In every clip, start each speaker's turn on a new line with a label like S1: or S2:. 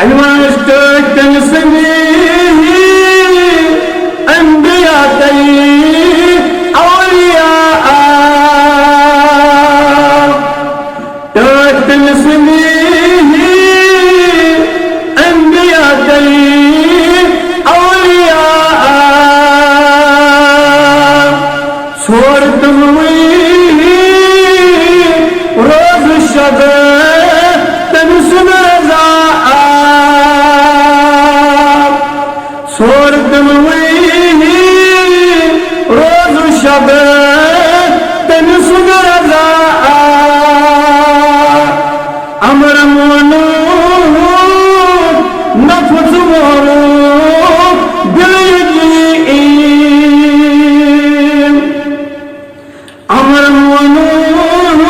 S1: المشتاق سنيه أنبياء أولياء تلسميه أنبياء أولياء صورة مويه روز الشباب تنسم رضاء صورة مويه روز الشباب تنسم رضاء أمر مونوك نفس مونوك باليقين أمر مونوك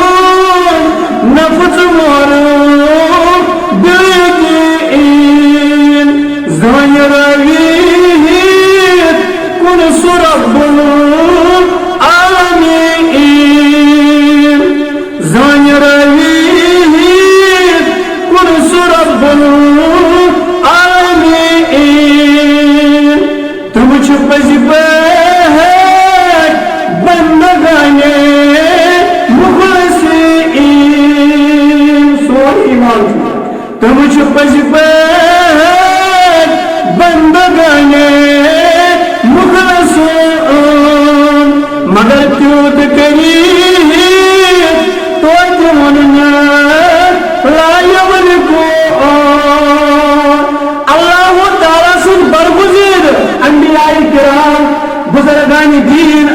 S1: نفس مونوك باليقين زين رغيب كن ربنا آمين زين رغيب كن ربنا آمين تم چھپ جبهك بندگانے مخلصین سوال ایمان تم چھپ جبهك بندگانے مخلصین مگر تیوت کریم تو جمعنا لا یملکون اللہ تعالیٰ سے برگزید انبیاء کرام بزرگان دین